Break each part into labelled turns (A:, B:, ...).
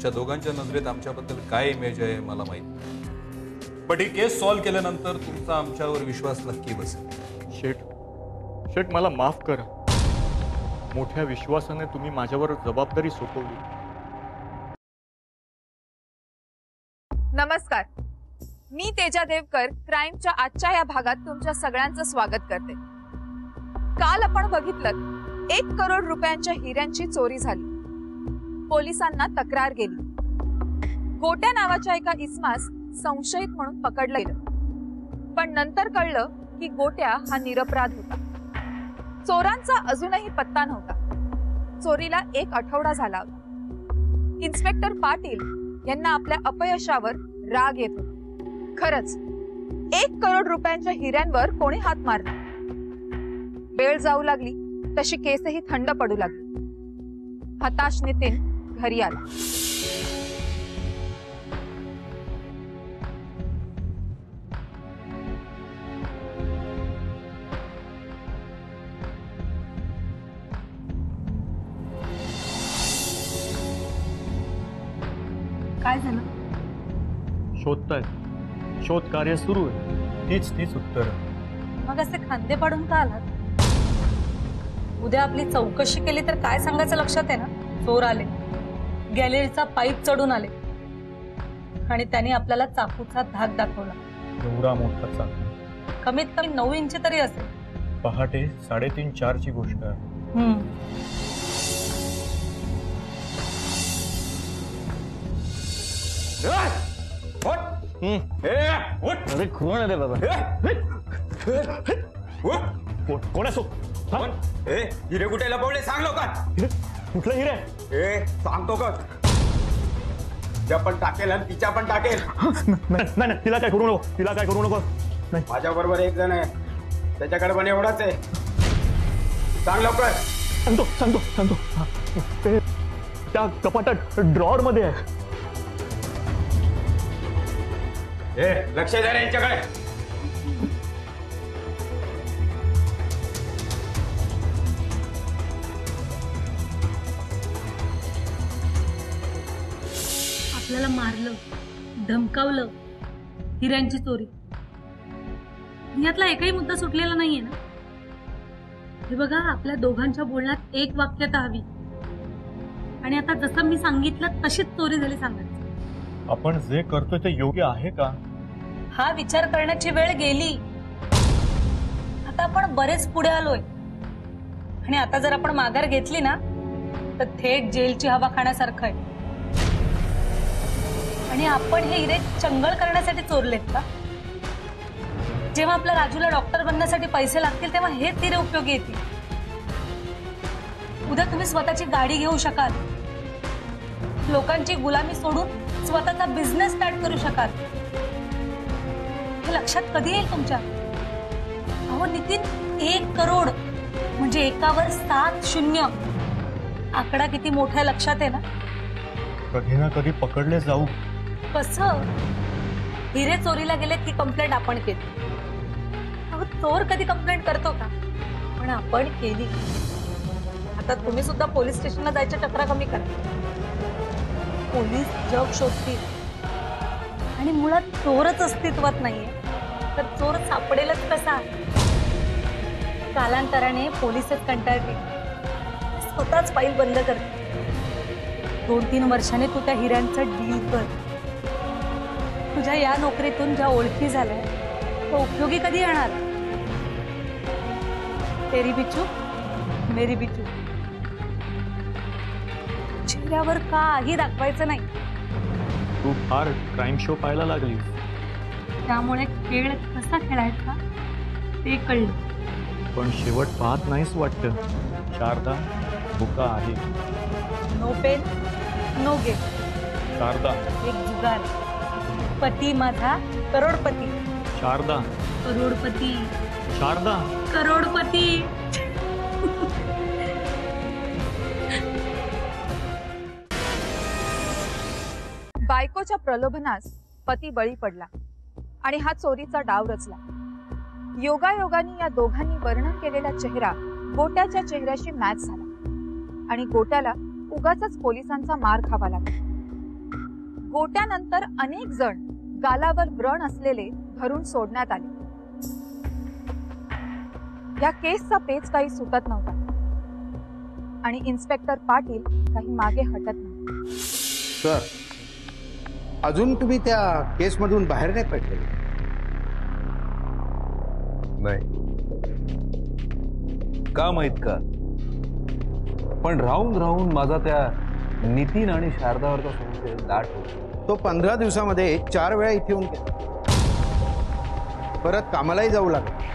A: तुमच्या दोघांच्या नजरेत आमच्याबद्दल काय इमेज आहे मला माहित नाही, पण ही केस सॉल्व्ह केल्यानंतर तुमचा आमच्यावर विश्वास नक्की बसेल.
B: शेठ मला माफ करा. मोठ्या विश्वासाने तुम्ही माझ्यावर जबाबदारी सोपवली.
C: नमस्कार, मी तेजा देवकर क्राईमच्या आजच्या या भागात तुमच्या सगळ्यांचं स्वागत करते. काल आपण बघितलं 1 करोड रुपयांच्या हिऱ्यांची चोरी झाली. पोलिसांना तक्रार गेली. गोट्या नावाच्या एका इसमास संशयित म्हणून पकडलं गेलं, पण नंतर कळलं की गोट्या हा निरपराध होता. चोरांचा अजूनही पत्ता नव्हता. चोरीला 1 आठवडा झाला होता. इन्स्पेक्टर पाटील यांना आपल्या अपयशावर राग येत होता. खरंच 1 करोड रुपयांच्या हिऱ्यांवर कोणी हात मारला. वेळ जाऊ लागली तशी केसही थंड पडू लागली. हताश नितीन घरी आला. काय झालं?
B: शोधतायत. शोध कार्य सुरू आहे. तीच उत्तर.
D: मग असे खांदे पाडून का आलात? उद्या आपली चौकशी केली तर काय सांगायचं लक्षात आहे ना? चोर आले, गॅलरीचा पाईप चढून आले आणि त्यांनी आपल्याला चाकूचा धाक दाखवला.
B: एवढा मोठा चाकू?
D: कमीत कमी 9 इंच तरी असेल.
B: पहाटे 3:30-4 ची गोष्ट आहे.
E: अरे कोण आहे बाबा?
B: कोण असो?
E: हिरे कुठे लपवले सांग लोकांना.
B: कुठला हिरे?
E: सांगतो का? तिच्या पण टाकेल आणि तिच्या पण टाकेल.
B: नाही तिला काय करू नको. तिला काय करू नको. नाही,
E: माझ्या बरोबर एक जण आहे, त्याच्याकडे पण एवढाच आहे. सांग लवकर.
B: सांगतो. ते त्या कपाटात ड्रॉवर मध्ये आहे.
E: लक्ष द्या रे यांच्याकडे.
D: आपल्याला मारलं, धमकावलं, हिऱ्यांची चोरी, यातला एकही मुद्दा सुटलेला नाहीये ना? हे बघा, आपल्या दोघांच्या बोलण्यात एक वाक्यता हवी आणि आता जसं मी सांगितलं तशीच चोरी झाली सांगायचं.
B: आपण जे करतोय ते योग्य आहे का?
D: हा विचार करण्याची वेळ गेली. आता आपण बरेच पुढे आलोय आणि आता जर आपण माघार घेतली ना तर थेट जेलची हवा खाण्यासारखं आहे. आणि आपण हे हिरे चंगळ करण्यासाठी चोरलेत का? जेव्हा आपल्या राजूला डॉक्टर बनण्यासाठी पैसे लागतील तेव्हा हेच हिरे उपयोगी येतील. उद्या तुम्ही स्वतःची गाडी घेऊ शकाल, लोकांची गुलामी सोडून स्वतःचा बिझनेस स्टार्ट करू शकाल. हे लक्षात कधी येईल तुमच्या? अहो नितीन, 1 करोड म्हणजे एकावर 7 शून्य. आकडा किती मोठा लक्षात आहे ना?
B: कधी ना कधी पकडले जाऊ.
D: कसं? हिरे चोरीला गेले ती कंप्लेंट आपण केली. अहो चोर कधी कंप्लेंट करतो का? पण आपण केली. आता तुम्ही सुद्धा पोलीस स्टेशनला जायच्या चक्रा कमी करा. पोलीस जग शोधतील आणि मुळात चोरच अस्तित्वात नाहीये तर चोर सापडेलच कसा? कालांतराने पोलीसच कंटाळते, स्वतःच फाईल बंद करते. 2-3 वर्षाने तू त्या हिऱ्यांचं डील कर. तुझ्या या नोकरीतून ज्या ओळखी झाल्या तो उपयोगी कधी येणार? तेरी बिचू मेरी बिचू. चेहऱ्यावर काही दाखवायचं नाही.
B: तू फार क्राईम शो पाहायला लागली.
D: त्यामुळे खेळ कसा खेळायचा ते कळलं.
B: पण शेवट पाहत नाहीस वाटतं. शारदा धोका आहे.
D: No pain no game.
B: Sharada.
D: एक जुगार. पती माझा करोडपती.
B: शारदा.
D: करोडपती.
B: शारदा.
D: करोडपती.
C: बायकोच्या प्रलोभनास पती बळी पडला आणि हा चोरीचा डाव रचला. योगायोगाने या दोघांनी वर्णन केलेला चेहरा गोट्याच्या चेहऱ्याशी मॅच झाला आणि गोट्याला उगाचच पोलिसांचा मार खावा लागला. गोट्यानंतर अनेक जण गालावर व्रण असलेले धरून सोडण्यात आले. या केसचा पेच काही सुटत नव्हता आणि इन्स्पेक्टर पाटील काही मागे हटत नव्हते.
F: सर, अजून तुम्ही त्या केसमधून बाहेर नाही पडले?
A: नाही. का माहित का? पण राहून राहून माझा त्या नितीन आणि शारदावरचा संशय दाट होतो.
F: तो 15 दिवसामध्ये 4 वेळा इथे येऊन गेला. परत कामालाही जाऊ लागला.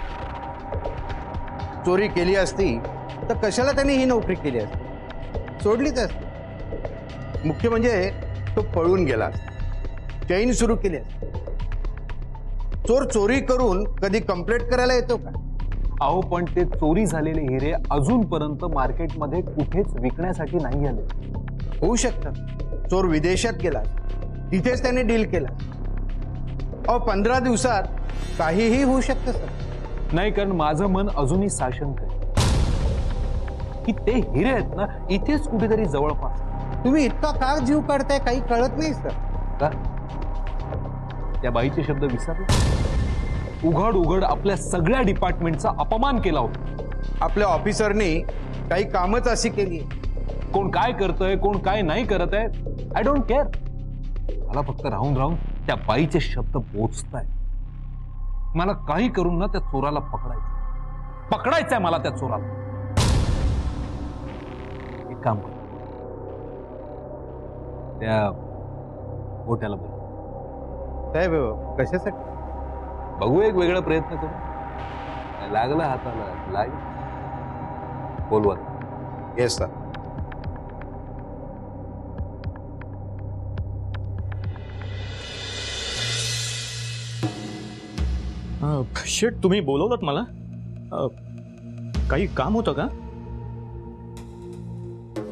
F: चोरी केली असती तर कशाला त्यांनी ही नोकरी केली असती? सोडलीच असती. मुख्य म्हणजे तो पळून गेला. चैन सुरू केली असती. चोर चोरी करून कधी कंप्लेंट करायला येतो का?
A: अहो, पण ते चोरी झालेले हिरे अजूनपर्यंत मार्केटमध्ये कुठेच विकण्यासाठी नाही आले.
F: होऊ शकतं. चोर विदेशात गेला, तिथेच त्याने डील केला. अहो, 15 दिवसात काहीही होऊ शकतं सर.
A: नाही, कारण माझं मन अजूनही साशंक आहे की ते हिरे आहेत ना इथेच कुठेतरी जवळपास.
F: तुम्ही इतका का जीव काढताय काही कळत नाही सर.
A: का? त्या बाईचे शब्द विसरले? उघड उघड आपल्या सगळ्या डिपार्टमेंटचा अपमान केला होता.
F: आपल्या ऑफिसरनी काही कामच अशी केली.
A: कोण काय करतंय, कोण काय नाही करत आहे, आय डोंट केअर. मला फक्त राहून राहून त्या बाईचे शब्द पोचताय. मला काही करून ना त्या चोराला पकडायचंय मला त्या चोराला. एक काम कर, त्या गोट्याला बोल.
F: साहेब, कशासाठी?
A: बघू, एक वेगळा प्रयत्न करू. लागला हाताला लाग. बोलवा.
F: Yes sir.
B: शेट, तुम्ही बोलवलं मला? काही काम होतं का?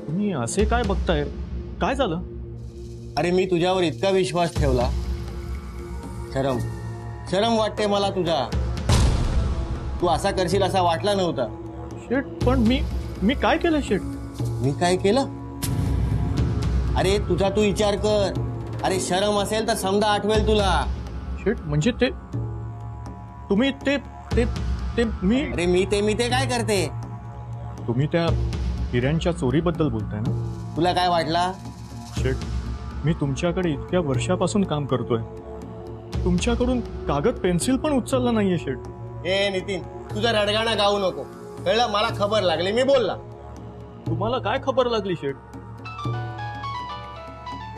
B: तुम्ही असे काय बघताय? काय झालं?
G: अरे, मी तुझ्यावर इतका विश्वास ठेवला. शरम वाटते मला तुझा. तू असा करशील असा वाटला नव्हता.
B: शेट, पण मी काय केलं शेट?
G: मी काय केलं? अरे, तुझा तू विचार कर. अरे, शरम असेल तर समजा आठवेल तुला.
B: शेट, म्हणजे ते तुम्ही ते मी.
G: अरे, मी ते काय करते?
B: तुम्ही त्या हिऱ्यांच्या चोरीबद्दल बोलताय ना?
G: तुला काय वाटला?
B: शेट, मी तुमच्याकडे इतक्या वर्षापासून काम करतोय. तुमच्याकडून कागद पेन्सिल पण उचलला नाहीये शेट.
G: ए नितीन, तुझा रडगाणा गाऊ नको. कळलं? मला खबर लागली, मी बोलला.
B: तुम्हाला काय खबर लागली शेट?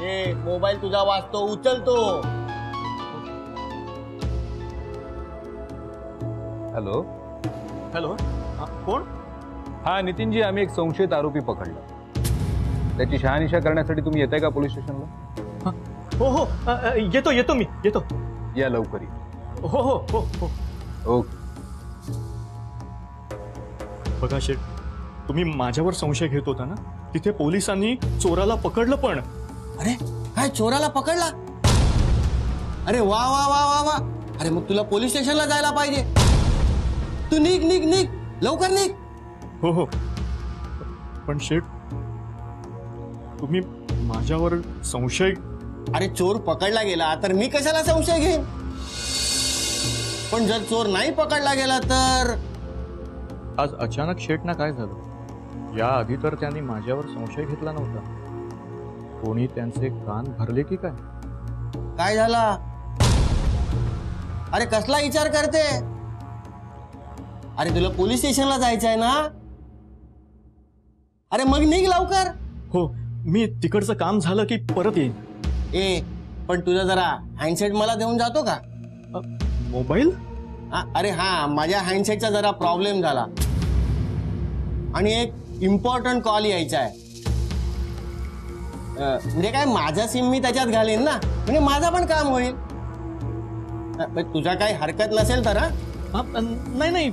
G: ए, मोबाईल तुझा वाजतो, उचलतो.
A: हॅलो.
B: हॅलो, कोण?
A: हा नितीनजी, आम्ही एक संशयित आरोपी पकडला. त्याची शहानिशा करण्यासाठी तुम्ही येताय का पोलीस स्टेशनला?
B: हो, येतो मी येतो.
A: या लवकर.
B: हो.
A: ओके.
B: बघा शेठ, तुम्ही माझ्यावर संशय घेत होता ना? तिथे पोलिसांनी चोराला पकडलं पण.
G: अरे, काय चोराला पकडला? अरे वा वा वा वा वा. अरे, मग तुला पोलीस स्टेशनला जायला पाहिजे. तू निघ लवकर निघ.
B: हो. पण शेठ, तुम्ही माझ्यावर संशय.
G: अरे, चोर पकडला गेला तर मी कशाला संशय घेईन? पण जर चोर नाही पकडला गेला तर
B: आज अचानक शेटना काय झालं? या आधी तर त्यांनी माझ्यावर संशय घेतला नव्हता. कोणी त्यांचे कान भरले की काय?
G: काय झाला? अरे कसला विचार करते? अरे तुला पोलीस स्टेशनला जायचं आहे ना? अरे मग निघ लवकर.
B: हो, मी तिकडचं काम झालं की परत येईन.
G: ए पण तुझा जरा हँडसेट मला देऊन जातो का?
B: मोबाईल?
G: अरे हा, माझ्या हँडसेटचा जरा प्रॉब्लेम झाला आणि एक इम्पॉर्टंट कॉल यायचा आहे. म्हणजे काय, माझा सिम मी त्याच्यात घालेन ना, म्हणजे माझा पण काम होईल. तुझा काही हरकत नसेल तर?
B: नाही नाही,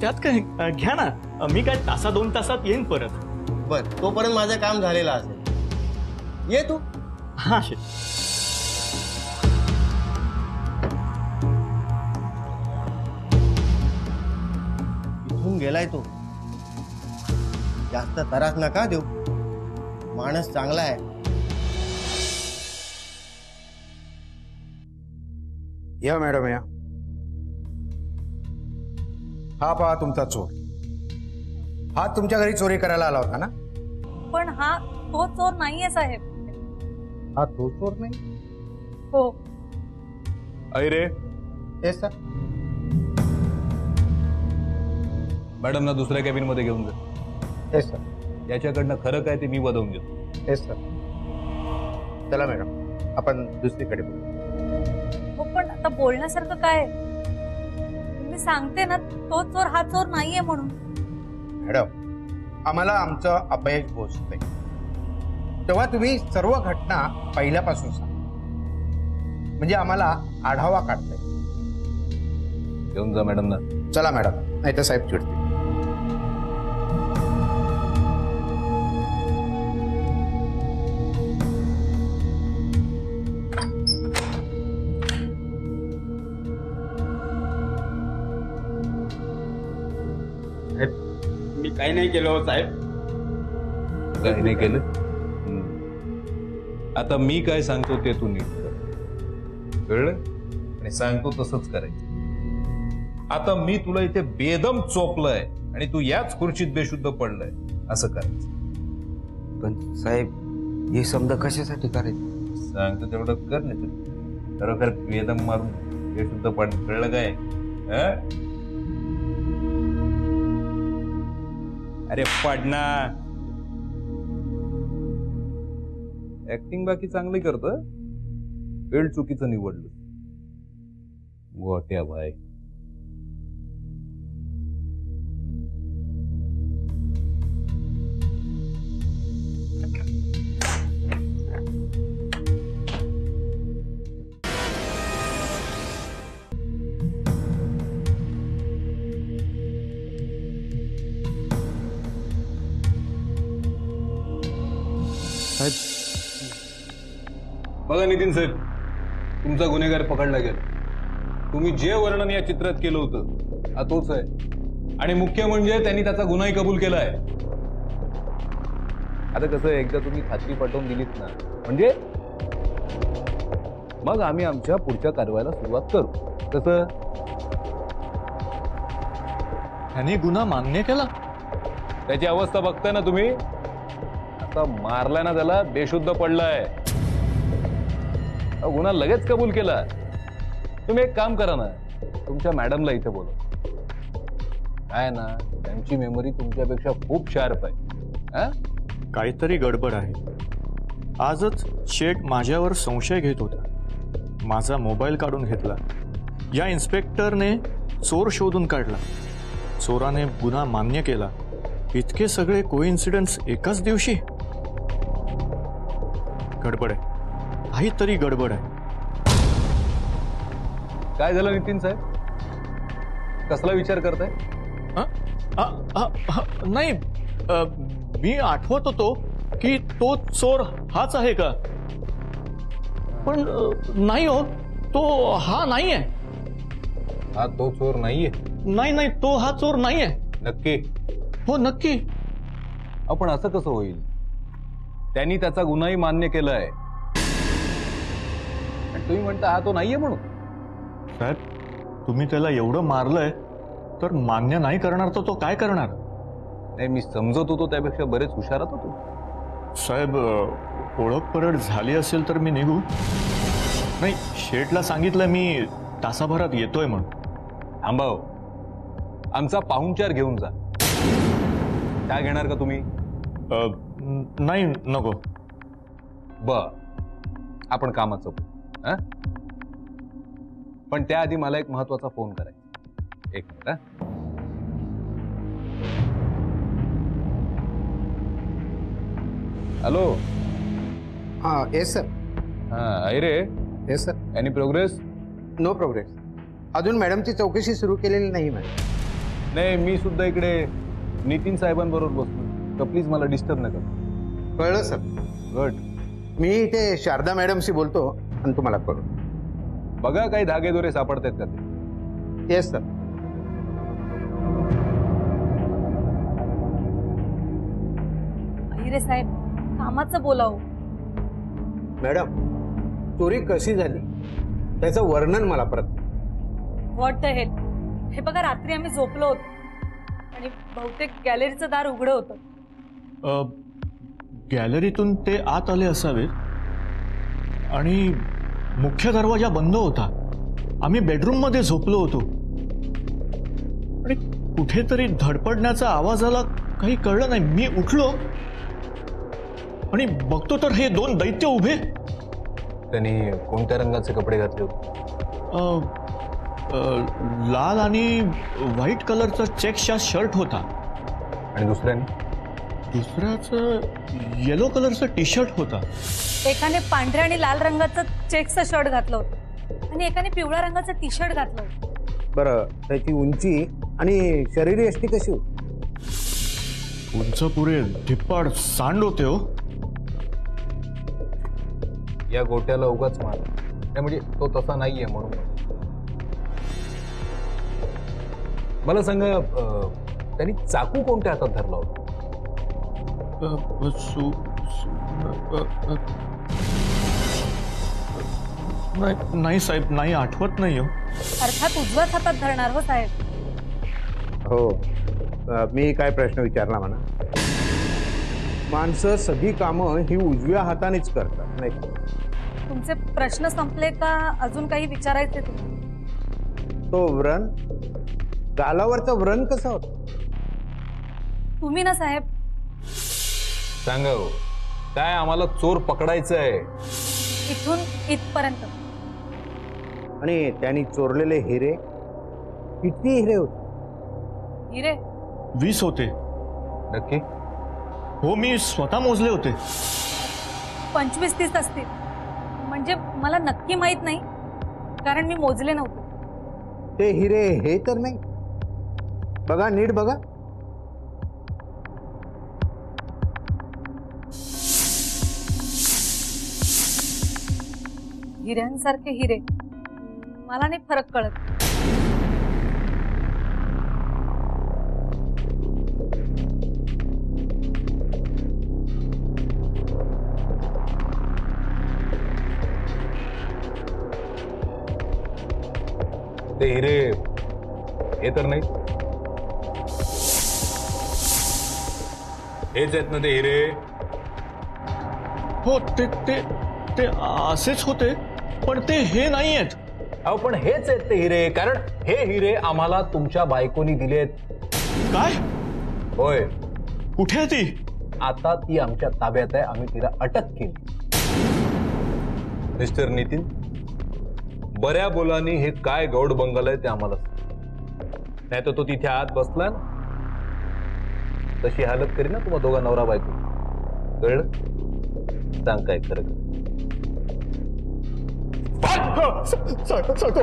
B: त्यात काय, घ्या ना. मी काय 1-2 तासात येईन परत.
G: बर, तोपर्यंत माझं काम झालेलं असेल. ये तू.
B: हा शेट.
G: इथून गेलाय तो. जास्त त्रास नका देऊ, माणूस चांगला आहे.
F: या मॅडम या. हा पहा तुमचा चोर. हा तुमच्या घरी चोरी करायला आला होता ना?
D: पण हा तो चोर नाहीये साहेब.
F: हा तो चोर नाही?
D: हो.
A: अरे
F: येस सर.
A: मॅडम ना दुसऱ्या कॅबिन मध्ये घेऊन जा.
F: Yes sir.
A: याच्याकडनं खरं काय ते मी बदलून घेतो.
F: Yes sir. चला मॅडम, आपण दुसरीकडे बोलू.
D: हो पण आता बोलण्यासारखं काय? मी सांगते ना, तो चोर हा चोर नाहीये म्हणून.
F: मॅडम, आम्हाला आमचं अपयश पोहोचतंय, तेव्हा तुम्ही सर्व घटना पहिल्यापासून सांगा, म्हणजे आम्हाला आढावा काढता येईल.
A: घेऊन जा मॅडम ना.
F: चला मॅडम, नाही तर साहेब चिडतील.
E: मी काही नाही केलं हो साहेब.
A: काही नाही केलं. आता मी काय सांगतो ते तू नीट कर, कळलं? आणि सांगतो तसंच करायचं. आता मी तुला इथे बेदम चोपलंय आणि तू याच खुर्चीत बेशुद्ध पडलाय, असं करायचं.
H: पण साहेब, हे समजा कशासाठी करायचं?
A: सांगतो तेवढं कर, नाही तर खरोखर बेदम मारून बेशुद्ध पड. कळलं काय? अरे पडना. ऍक्टिंग बाकी चांगली करतं, फील्ड चुकीचं निवडलं. गोट्या भाई. बघा नितीन साहेब, तुमचा गुन्हेगार पकडला गेला. तुम्ही जे वर्णन या चित्रात केलं होतं हा तोच आहे, आणि मुख्य म्हणजे त्यांनी त्याचा गुन्हाही कबूल केलाय. आता कसं, एकदा तुम्ही खात्री पटवून दिलीत ना, म्हणजे मग आम्ही आमच्या पुढच्या कारवाईला सुरुवात करू. कसं?
B: त्यांनी गुन्हा मान्य केला?
A: त्याची अवस्था बघताय ना तुम्ही. आता मारलाय ना त्याला, बेशुद्ध पडलाय. गुन्हा लगेच कबूल केला. तुम्ही एक काम करा ना, तुमच्या मॅडमला इथे बोला. काय ना, त्यांची मेमरी तुमच्यापेक्षा खूप शार्प आहे.
B: काहीतरी गडबड आहे. आजच शेठ माझ्यावर संशय घेत होता. माझा मोबाईल काढून घेतला. या इन्स्पेक्टरने चोर शोधून काढला. चोराने गुन्हा मान्य केला. इतके सगळे कोइन्सिडन्स एकाच दिवशी? गडबड आहे, काहीतरी गडबड आहे.
A: काय झालं नितीन साहेब? कसला विचार करताय?
B: नाही, मी आठवत होतो की तो चोर हाच आहे का, पण नाही हो, तो हा नाहीये.
A: हा तो चोर नाहीये?
B: नाही नाही, तो हा चोर नाहीये.
A: नक्की?
B: हो नक्की.
A: आपण असं कसं होईल? त्यांनी त्याचा गुन्हाही मान्य केलाय आणि तुम्ही म्हणता हा तो नाहीये म्हणून.
B: साहेब, तुम्ही त्याला एवढं मारलंय तर मान्य नाही करणार तर तो काय करणार?
A: नाही, मी समजत होतो त्यापेक्षा बरेच हुशार होतो.
B: साहेब, ओळख परत झाली असेल तर मी निघू? नाही, शेठला सांगितलं मी तासाभरात येतोय म्हणून.
A: थांबाव, आमचा पाहुणचार घेऊन जा. काय घेणार का तुम्ही?
B: नाही, नको.
A: आपण कामाचं बोलू. हं? पण त्याआधी मला एक महत्वाचा फोन करायचा. एक मिनिट. हॅलो.
F: हां, येस सर.
A: अरे,
F: yes sir.
A: Any progress?
F: No progress. अजून मॅडमची चौकशी सुरू केलेली नाही मॅडम.
A: नाही, मी सुद्धा इकडे नितीन साहेबांबरोबर बसलो. तर प्लीज मला डिस्टर्ब नका.
F: कळलं सर.
A: गुड.
F: मी इथे शारदा मॅडमशी बोलतो आणि तुम्हाला कळू.
A: बघा काही धागेदोरे सापडतायत का ते.
F: Yes sir.
D: अहिरे साहेब, कामाचं बोलाव.
F: मॅडम, चोरी कशी झाली त्याचं वर्णन मला परत.
D: What the hell. हे बघा, रात्री आम्ही झोपलो होतो आणि बहुतेक गॅलरीचं दार उघडं होतं.
B: गॅलरीतून ते आत आले असावेत आणि मुख्य दरवाजा बंद होता. आम्ही बेडरूम मध्ये झोपलो होतो आणि कुठेतरी धडपडण्याचा आवाज आला. काही कळलं नाही. मी उठलो आणि बघतो तर हे दोन दैत्य उभे.
A: त्यांनी कोणत्या रंगाचे कपडे घातले होते?
B: लाल आणि व्हाईट कलरचा चेक्सचा शर्ट होता.
A: आणि
B: दुसऱ्याचं येलो कलरचं टी शर्ट होता.
D: एकाने पांढऱ्या आणि लाल रंगाचं चेक्सचं शर्ट घातलं होतं आणि एकाने पिवळ्या रंगाचं टी शर्ट घातलं होतं.
F: बरं, त्याची उंची आणि शरीर यष्टी कशी होती?
B: उंच पुरे धिप्पाड सांड होते हो.
A: या गोट्याला उगाच मार. म्हणजे तो तसा नाहीये म्हणून. मला सांगा, त्यांनी चाकू कोणत्या हातात धरला होता?
B: नाही साहेब, नाही आठवत नाही हो.
D: अर्थात उजव्याच हातात धरणार हो साहेब.
F: हो. मी काय प्रश्न विचारला म्हणा. माणसं सगळी कामं ही उजव्या हातानेच करतात नाही.
D: तुमचे प्रश्न संपले का अजून काही विचारायचे तुम्ही?
F: तो व्रण, गालावरचा व्रण कसा होता?
D: तुम्ही ना साहेब.
A: सांगा हो, काय आम्हाला चोर पकडायचं आहे.
D: इथून इथपर्यंत.
F: आणि त्यांनी चोरलेले हिरे किती हिरे होते?
D: हिरे
B: 20 होते.
A: नक्की?
B: हो, मी स्वतः मोजले होते.
D: 25-30 असतील. म्हणजे मला नक्की माहित नाही, कारण मी मोजले नव्हते.
F: ते हिरे हे तर नाही. बघा, नीट बघा.
D: हिऱ्यांसारखे हिरे. मला नाही फरक कळत.
A: ते हिरे हे तर नाही. हेच आहेत ना ते हिरे?
B: हो, ते ते ते असेच होते, पण ते हे नाही आहेत.
A: अहो, पण हेच आहेत ते हिरे, कारण हे हिरे आम्हाला तुमच्या बायकोनी दिलेत.
B: काय?
A: होय.
B: कुठे आहे ती?
A: आता ती आमच्या ताब्यात आहे. आम्ही तिला अटक केली. मिस्टर नितीन, बऱ्या बोलांनी हे काय गौड बंगल आहे ते आम्हाला नाही तर तो तिथे आत बसला तशी हालत करी ना तुम्हा दोघा नवरा बायको. कळलं? सांग काय खरं
B: साहेब, सांगतो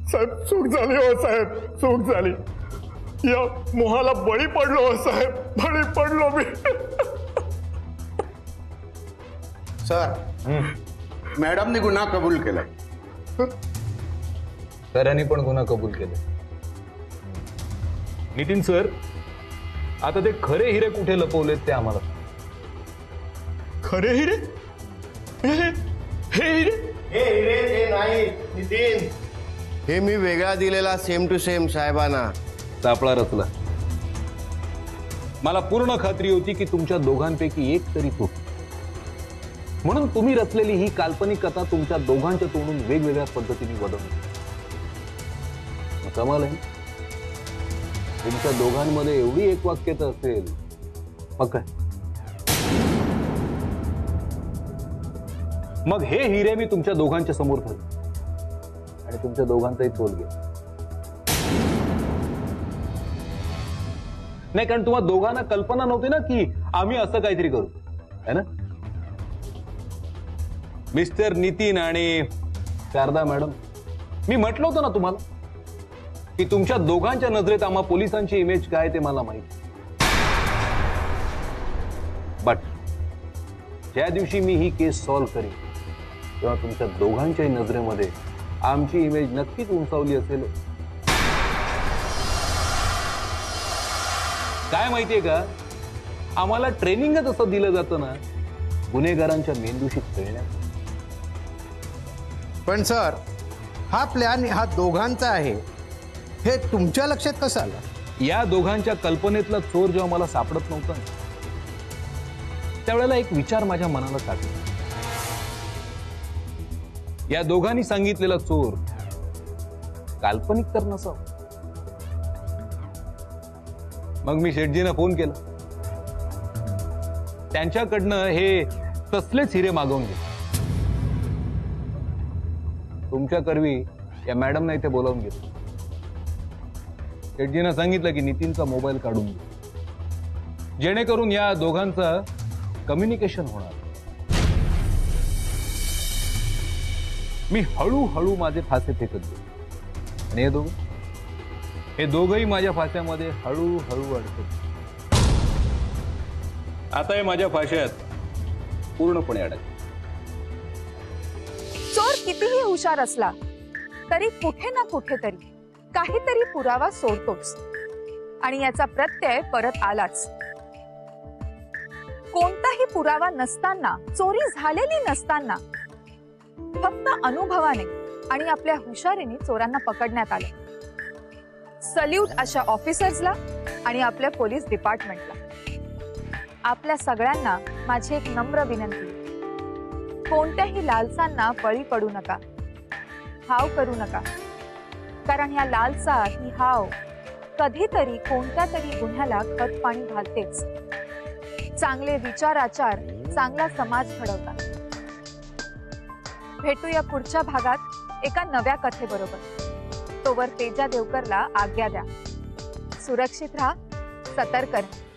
B: साहेब. चूक झाली हो साहेब, चूक झाली. या मोहाला बळी पडलो हो साहेब, बळी पडलो मी.
F: सर, मॅडमने गुन्हा कबूल केलाय.
A: सरांनी पण गुन्हा कबूल केले. नितीन सर, आता ते खरे हिरे कुठे लपवलेत ते आम्हाला.
B: खरे हिरे? हे हिरे?
E: हे हिरे ते नाही नितीन.
G: हे मी वेगळा दिलेला सेम टू सेम साहेबांना.
A: सापळा रचला. मला पूर्ण खात्री होती की तुमच्या दोघांपैकी एक तरी तो, म्हणून तुम्ही रचलेली ही काल्पनिक कथा तुमच्या दोघांच्या तोंडून वेगवेगळ्या पद्धतीने वदवली. कमाल आहे. तुमच्या दोघांमध्ये एवढी एक वाक्यता असेल मग काय. मग हे हिरे मी तुमच्या दोघांच्या समोर ठेवले आणि तुमच्या दोघांचाही तोल घ्या. नाही, कारण तुम्हाला दोघांना कल्पना नव्हती ना की आम्ही असं काहीतरी करू, है ना. मिस्टर नितीन आणि शारदा मॅडम, मी म्हटलं होतं ना तुम्हाला की तुमच्या दोघांच्या नजरेत आम्हा पोलिसांची इमेज काय ते मला माहिती. बट ज्या दिवशी मी ही केस सॉल्व्ह करीन तेव्हा तुमच्या दोघांच्याही नजरेमध्ये आमची इमेज नक्कीच उंचावली असेल. काय माहितीये का, आम्हाला ट्रेनिंगच असं दिलं जातं ना गुन्हेगारांच्या मेंदूशी खेळण्यात.
F: पण सर, हा प्लॅन हा दोघांचा आहे हे तुमच्या लक्षात कसं आलं?
A: या दोघांच्या कल्पनेतला चोर जेव्हा मला सापडत नव्हता त्यावेळेला एक विचार माझ्या मनाला टाकला. या दोघांनी सांगितलेला चोर काल्पनिक तर नसावा. मग मी शेठजींना फोन केला. त्यांच्याकडनं हे तसलेच हिरे मागवून घेतले. तुमच्या करवी या मॅडमना इथे बोलावून घेतलं. शेठजींना सांगितलं की नितीनचा मोबाईल काढून घे, जेणेकरून या दोघांचं कम्युनिकेशन होणार. मी हळूहळू माझे फासे फेकत गेलो आणि हे दोघही माझ्या फास्यामध्ये हळूहळू अडकत. आता हे माझ्या फाश्यात पूर्णपणे अडकले.
C: चोर कितीही हुशार असला तरी कुठे ना कुठेतरी काहीतरी पुरावा सोडतोच आणि याचा प्रत्यय परत आलाच. कोणताही पुरावा नसताना, चोरी झालेली नसताना, फक्त अनुभवाने आणि आपल्या हुशारीने चोरांना पकडण्यात आले. सल्यूट अशा ऑफिसर्सला आणि आपल्या पोलीस डिपार्टमेंटला. आपल्या सगळ्यांना माझी एक नम्र विनंती, कोणत्याही लालसांना बळी पडू नका, हाव करू नका. कारण या लालसा ही हाव कधीतरी कोणत्या तरी गुन्ह्याला खत पाणी घालतेच. चांगले विचार आचार चांगला समाज घडवतात. भेटूया पुढच्या भागात एका नव्या कथेबरोबर. तोवर तेजा देवकरला आज्ञा द्या. सुरक्षित राहा, सतर्क राहा.